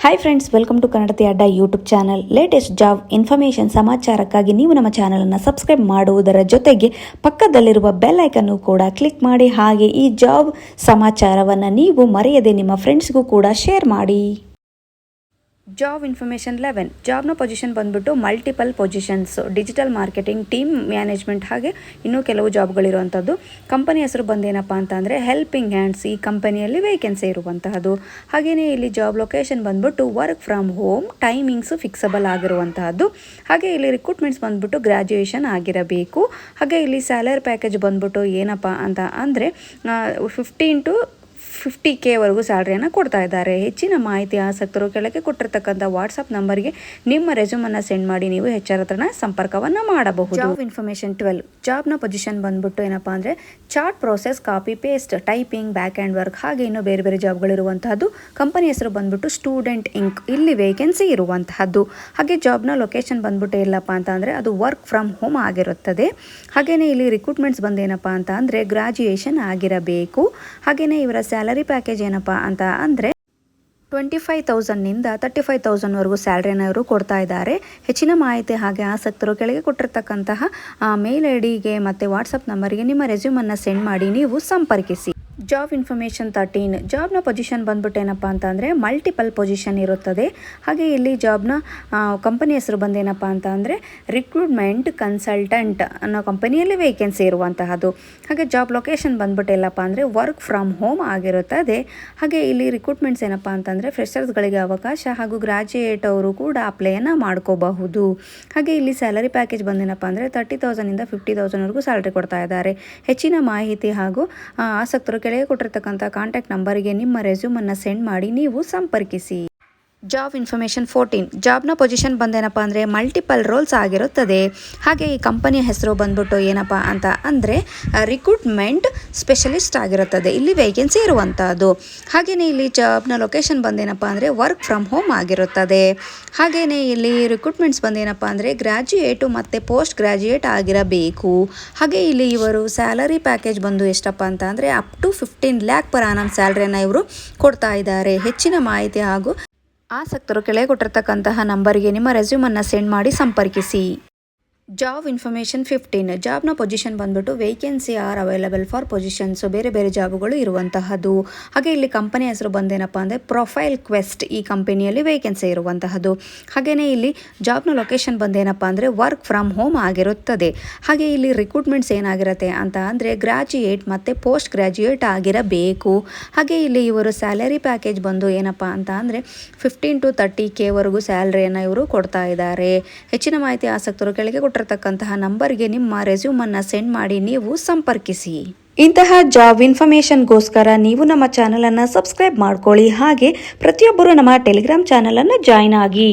Hi friends, welcome to Kannadati Adda YouTube channel. Latest job information ಸಮಾಚಾರಕ್ಕಾಗಿ ನೀವು ನಮ್ಮ ಚಾನಲನ್ನು ಸಬ್ಸ್ಕ್ರೈಬ್ ಮಾಡುವುದರ ಜೊತೆಗೆ ಪಕ್ಕದಲ್ಲಿರುವ ಬೆಲ್ ಐಕನ್ನು ಕೂಡ ಕ್ಲಿಕ್ ಮಾಡಿ. ಹಾಗೆ ಈ ಜಾಬ್ ಸಮಾಚಾರವನ್ನು ನೀವು ಮರೆಯದೆ ನಿಮ್ಮ ಫ್ರೆಂಡ್ಸ್ಗೂ ಕೂಡ ಶೇರ್ ಮಾಡಿ. Job information 11. ಜಾಬ್ನ ಪೊಸಿಷನ್ ಬಂದ್ಬಿಟ್ಟು multiple positions, digital marketing, team management, ಹಾಗೆ ಇನ್ನೂ ಕೆಲವು ಜಾಬ್ಗಳಿರುವಂಥದ್ದು. ಕಂಪನಿ ಹೆಸರು ಬಂದೇನಪ್ಪ ಅಂತ ಅಂದರೆ ಹೆಲ್ಪಿಂಗ್ ಹ್ಯಾಂಡ್ಸ್. ಈ ಕಂಪನಿಯಲ್ಲಿ ವೇಕೆನ್ಸಿ ಇರುವಂತಹದ್ದು. ಹಾಗೆಯೇ ಇಲ್ಲಿ ಜಾಬ್ ಲೊಕೇಶನ್ ಬಂದ್ಬಿಟ್ಟು ವರ್ಕ್ ಫ್ರಮ್ ಹೋಮ್, ಟೈಮಿಂಗ್ಸು ಫಿಕ್ಸಬಲ್ ಆಗಿರುವಂತಹದ್ದು. ಹಾಗೆ ಇಲ್ಲಿ ರಿಕ್ರೂಟ್ಮೆಂಟ್ಸ್ ಬಂದ್ಬಿಟ್ಟು ಗ್ರ್ಯಾಜುಯೇಷನ್ ಆಗಿರಬೇಕು. ಹಾಗೆ ಇಲ್ಲಿ ಸ್ಯಾಲರಿ ಪ್ಯಾಕೇಜ್ ಬಂದ್ಬಿಟ್ಟು ಏನಪ್ಪ ಅಂತ ಅಂದರೆ 15 to 50K ವರೆಗೂ ಸ್ಯಾಲ್ರಿಯನ್ನು ಕೊಡ್ತಾ ಇದ್ದಾರೆ. ಹೆಚ್ಚಿನ ಮಾಹಿತಿ ಆಸಕ್ತರು ಕೆಳಗೆ ಕೊಟ್ಟಿರ್ತಕ್ಕಂಥ ವಾಟ್ಸಪ್ ನಂಬರ್ಗೆ ನಿಮ್ಮ ರೆಸ್ಯೂಮನ್ನು ಸೆಂಡ್ ಮಾಡಿ ನೀವು HR ಹತ್ರನ ಸಂಪರ್ಕವನ್ನು ಮಾಡಬಹುದು. Job information 12. ಜಾಬ್ನ ಪೊಸಿಷನ್ ಬಂದ್ಬಿಟ್ಟು ಏನಪ್ಪ ಅಂದರೆ chart process, copy paste, typing, back end work, ಹಾಗೆ ಇನ್ನೂ ಬೇರೆ ಬೇರೆ ಜಾಬ್ಗಳಿರುವಂತಹದ್ದು. ಕಂಪನಿ ಹೆಸರು ಬಂದ್ಬಿಟ್ಟು ಸ್ಟೂಡೆಂಟ್ ಇಂಕ್. ಇಲ್ಲಿ ವೇಕೆನ್ಸಿ ಇರುವಂತಹದ್ದು. ಹಾಗೆ ಜಾಬ್ನ ಲೊಕೇಶನ್ ಬಂದ್ಬಿಟ್ಟು ಎಲ್ಲಪ್ಪ ಅಂತ ಅಂದರೆ ಅದು ವರ್ಕ್ ಫ್ರಮ್ ಹೋಮ್ ಆಗಿರುತ್ತದೆ. ಹಾಗೆಯೇ ಇಲ್ಲಿ ರಿಕ್ರೂಟ್ಮೆಂಟ್ಸ್ ಬಂದೇನಪ್ಪ ಅಂತ ಅಂದರೆ ಗ್ರಾಜುಯೇಷನ್ ಆಗಿರಬೇಕು. ಹಾಗೆಯೇ ಇವರ ಸ್ಯಾಲರಿ ಪ್ಯಾಕೇಜ್ ಏನಪ್ಪ ಅಂತ ಅಂದರೆ 25,000 35,000 ವರೆಗೂ ಸ್ಯಾಲ್ರಿನ ಇವರು ಕೊಡ್ತಾ ಇದ್ದಾರೆ. ಹೆಚ್ಚಿನ ಮಾಹಿತಿ ಹಾಗೆ ಆಸಕ್ತರು ಕೆಳಗೆ ಕೊಟ್ಟಿರ್ತಕ್ಕಂತಹ ಮೇಲ್ ಐಡಿಗೆ ಮತ್ತು ವಾಟ್ಸಪ್ ನಂಬರ್ಗೆ ನಿಮ್ಮ ರೆಸ್ಯೂಮನ್ನು ಸೆಂಡ್ ಮಾಡಿ ನೀವು ಸಂಪರ್ಕಿಸಿ. Job information 13. ಜಾಬ್ನ ಪೊಸಿಷನ್ ಬಂದ್ಬಿಟ್ಟು ಏನಪ್ಪ ಅಂತ ಅಂದರೆ ಮಲ್ಟಿಪಲ್ ಪೊಸಿಷನ್ ಇರುತ್ತದೆ. ಹಾಗೆ ಇಲ್ಲಿ ಜಾಬ್ನ ಕಂಪನಿ ಹೆಸರು ಬಂದೇನಪ್ಪ ಅಂತ ಅಂದರೆ ರಿಕ್ರೂಟ್ಮೆಂಟ್ ಕನ್ಸಲ್ಟೆಂಟ್ ಅನ್ನೋ ಕಂಪನಿಯಲ್ಲಿ ವೇಕೆನ್ಸಿ ಇರುವಂತಹದ್ದು. ಹಾಗೆ ಜಾಬ್ ಲೊಕೇಶನ್ ಬಂದ್ಬಿಟ್ಟು ಎಲ್ಲಪ್ಪ ಅಂದರೆ ವರ್ಕ್ ಫ್ರಮ್ ಹೋಮ್ ಆಗಿರುತ್ತದೆ. ಹಾಗೆ ಇಲ್ಲಿ ರಿಕ್ರೂಟ್ಮೆಂಟ್ಸ್ ಏನಪ್ಪ ಅಂತಂದರೆ ಫ್ರೆಷರ್ಸ್ಗಳಿಗೆ ಅವಕಾಶ ಹಾಗೂ ಗ್ರಾಜ್ಯುಯೇಟ್ ಅವರು ಕೂಡ ಅಪ್ಲೈಯನ್ನು ಮಾಡ್ಕೋಬಹುದು. ಹಾಗೆ ಇಲ್ಲಿ ಸ್ಯಾಲರಿ ಪ್ಯಾಕೇಜ್ ಬಂದೇನಪ್ಪ ಅಂದರೆ 30,000 50,000 ವರೆಗೂ ಸ್ಯಾಲ್ರಿ ಕೊಡ್ತಾ ಇದ್ದಾರೆ. ಹೆಚ್ಚಿನ ಮಾಹಿತಿ ಹಾಗೂ ಆಸಕ್ತರು ಕೆಳಗೆ ಕೊಟ್ಟಿರ್ತಕ್ಕಂಥ ಕಾಂಟ್ಯಾಕ್ಟ್ ನಂಬರ್ಗೆ ನಿಮ್ಮ ರೆಸ್ಯೂಮನ್ನು ಸೆಂಡ್ ಮಾಡಿ ನೀವು ಸಂಪರ್ಕಿಸಿ. Job information 14. ಜಾಬ್ನ ಪೊಸಿಷನ್ ಬಂದೇನಪ್ಪ ಅಂದರೆ ಮಲ್ಟಿಪಲ್ ರೋಲ್ಸ್ ಆಗಿರುತ್ತದೆ. ಹಾಗೆ ಈ ಕಂಪನಿಯ ಹೆಸರು ಬಂದ್ಬಿಟ್ಟು ಏನಪ್ಪ ಅಂತ ಅಂದರೆ ರಿಕ್ರೂಟ್ಮೆಂಟ್ ಸ್ಪೆಷಲಿಸ್ಟ್ ಆಗಿರುತ್ತದೆ. ಇಲ್ಲಿ ವೇಕೆನ್ಸಿ ಇರುವಂಥದ್ದು. ಹಾಗೆಯೇ ಇಲ್ಲಿ ಜಾಬ್ನ ಲೊಕೇಶನ್ ಬಂದೇನಪ್ಪ ಅಂದರೆ ವರ್ಕ್ ಫ್ರಮ್ ಹೋಮ್ ಆಗಿರುತ್ತದೆ. ಹಾಗೆಯೇ ಇಲ್ಲಿ ರಿಕ್ರೂಟ್ಮೆಂಟ್ಸ್ ಬಂದೇನಪ್ಪ ಅಂದರೆ ಗ್ರ್ಯಾಜುಯೇಟು ಮತ್ತು ಪೋಸ್ಟ್ ಗ್ರ್ಯಾಜುಯೇಟ್ ಆಗಿರಬೇಕು. ಹಾಗೆ ಇಲ್ಲಿ ಇವರು ಸ್ಯಾಲರಿ ಪ್ಯಾಕೇಜ್ ಬಂದು ಎಷ್ಟಪ್ಪ ಅಂತ ಅಂದರೆ up to 15 lakh per annum ಸ್ಯಾಲ್ರಿಯನ್ನು ಇವರು ಕೊಡ್ತಾ ಇದ್ದಾರೆ. ಹೆಚ್ಚಿನ ಮಾಹಿತಿ ಹಾಗೂ ಆಸಕ್ತರು ಕೆಳಗೆ ಕೊಟ್ಟಿರ್ತಕ್ಕಂತಹ ನಂಬರ್ಗೆ ನಿಮ್ಮ ರೆಸ್ಯೂಮನ್ನು ಸೆಂಡ್ ಮಾಡಿ ಸಂಪರ್ಕಿಸಿ. Job information 15. ಜಾಬ್ನ ಪೊಸಿಷನ್ ಬಂದ್ಬಿಟ್ಟು vacancy are available for positions, ಬೇರೆ ಬೇರೆ ಜಾಬುಗಳು ಇರುವಂತಹದ್ದು. ಹಾಗೆ ಇಲ್ಲಿ ಕಂಪನಿ ಹೆಸರು ಬಂದೇನಪ್ಪ ಅಂದರೆ ಪ್ರೊಫೈಲ್ ಕ್ವೆಸ್ಟ್. ಈ ಕಂಪನಿಯಲ್ಲಿ ವೇಕೆನ್ಸಿ ಇರುವಂತಹದ್ದು. ಹಾಗೆಯೇ ಇಲ್ಲಿ ಜಾಬ್ನ ಲೊಕೇಶನ್ ಬಂದೇನಪ್ಪ ಅಂದರೆ ವರ್ಕ್ ಫ್ರಮ್ ಹೋಮ್ ಆಗಿರುತ್ತದೆ. ಹಾಗೆ ಇಲ್ಲಿ ರಿಕ್ರೂಟ್ಮೆಂಟ್ಸ್ ಏನಾಗಿರುತ್ತೆ ಅಂತ ಅಂದರೆ ಗ್ರ್ಯಾಜುಯೇಟ್ ಮತ್ತು ಪೋಸ್ಟ್ ಗ್ರ್ಯಾಜುಯೇಟ್ ಆಗಿರಬೇಕು. ಹಾಗೆ ಇಲ್ಲಿ ಇವರು ಸ್ಯಾಲರಿ ಪ್ಯಾಕೇಜ್ ಬಂದು ಏನಪ್ಪ ಅಂತ ಅಂದರೆ 15 to 30K ವರೆಗೂ ಸ್ಯಾಲ್ರಿಯನ್ನು ಇವರು ಕೊಡ್ತಾ ಇದ್ದಾರೆ. ಹೆಚ್ಚಿನ ಮಾಹಿತಿ ಆಸಕ್ತರು ಕೆಳಗೆ ಕೊಟ್ಟಿರ್ತಕ್ಕಂತಹ ನಂಬರ್ಗೆ ನಿಮ್ಮ ರೆಸ್ಯೂಮನ್ನು ಸೆಂಡ್ ಮಾಡಿ ನೀವು ಸಂಪರ್ಕಿಸಿ. ಇಂತಹ ಜಾಬ್ ಇನ್ಫಾರ್ಮೇಷನ್ಗೋಸ್ಕರ ನೀವು ನಮ್ಮ ಚಾನಲನ್ನು ಸಬ್ಸ್ಕ್ರೈಬ್ ಮಾಡ್ಕೊಳ್ಳಿ. ಹಾಗೆ ಪ್ರತಿಯೊಬ್ಬರು ನಮ್ಮ ಟೆಲಿಗ್ರಾಮ್ ಚಾನಲನ್ನು ಜಾಯ್ನ್ ಆಗಿ.